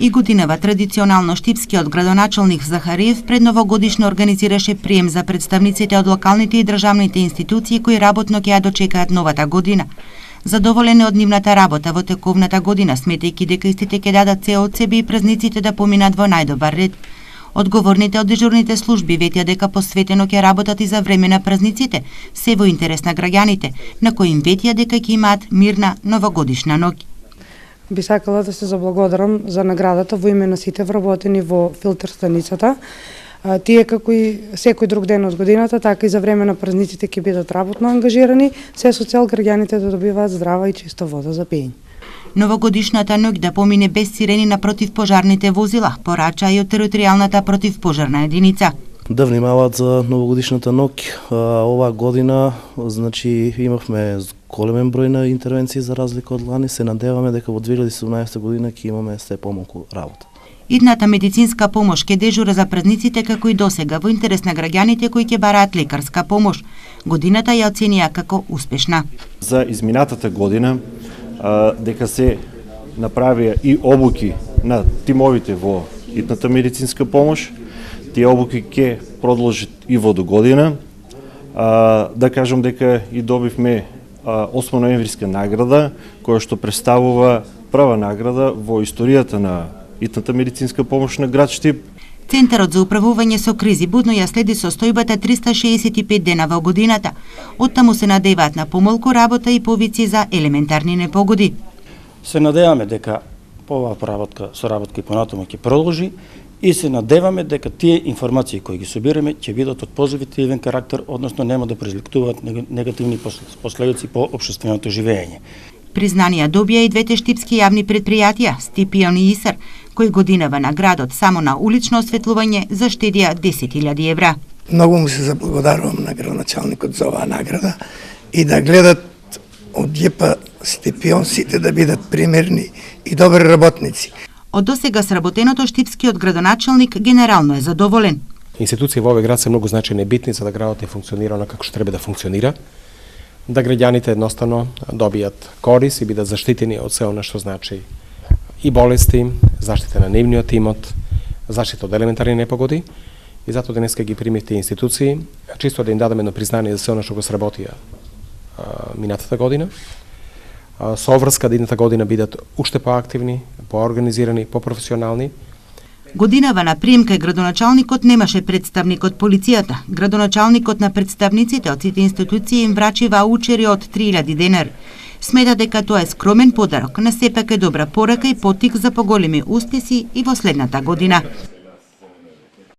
И годинава традиционално штипскиот градоначалник Захариев пред новогодишно организираше прием за представниците од локалните и државните институции кои работно ќе ја дочекаат новата година. Задоволен од нивната работа во тековната година, сметајќи дека истите ќе дадат се од себе и празниците да поминат во најдобар ред. Одговорните од дежурните служби ветија дека посветено ќе работат и за време на празниците, се во интерес на граѓаните, на кои им ветија дека ќе имаат мирна новогодишна ноќ. Би сакала да се заблагодарам за наградата во име на сите вработени во филтер станицата. Тие како и секој друг ден од годината, така и за време на празниците ќе бидат работно ангажирани, се со цел граѓаните да добиваат здрава и чиста вода за пиење. Новогодишната ноќ да помине без сирени на противпожарните возила, порача и од територијалната противпожарна единица. Да внимаваат за новогодишната ноќ. Оваа година значи имавме големен број на интервенции за разлика од лани. Се надеваме дека во 2017 година ќе имаме се помалку работа. Идната медицинска помош ќе дежура за празниците како и досега во интерес на граѓаните кои ќе бараат лекарска помош. Годината ја оценија како успешна. За изминатата година дека се направија и обуки на тимовите во идната медицинска помош. Тие обуки ќе продолжат и во до година. Да кажам дека и добивме 8 ноемвриска награда, која што представува прва награда во историјата на идната медицинска помош на град Штип. Центарот за управување со кризи будно ја следи состојбата 365 дена во годината. Оттаму се надеваат на помалку работа и повици за елементарни непогоди. Се надеваме дека оваа соработка и понатаму ќе продолжи и се надеваме дека тие информации кои ги собираме ќе бидат од позитивен карактер, односно нема да предизвикуваат негативни последици по општественото живење. Признанија добија и двете штипски јавни предпријатија, Стипион и Исар, кои годинава на градот само на улично осветлување заштедија 10.000 евра. Многу му се заблагодарувам на градоначалникот за оваа награда и да гледат од ЈП Стипион сите да бидат примерни и добри работници. Од досега сработеното штипскиот градоначалник генерално е задоволен. Институции во овој град се многу значајни и битни за да градот не функционира онака како што треба да функционира, да граѓаните едноставно добијат корис и бидат заштитени од се она што значи и болести, заштита на нивниот имот, заштита од елементарни непогоди и затоа денеска ги примив тие институции, чисто да им дадеме едно признание за се она што го сработија минатата година. Со обврска да идната година бидат уште поактивни, поорганизирани, попрофесионални. Годинава на прием кај градоначалникот немаше представник од полицијата. Градоначалникот на представниците од сите институции им врачи ваучери од 3000 денари. Смета дека тоа е скромен подарок, но сепак е добра порака и поттик за поголеми успеси и во следната година.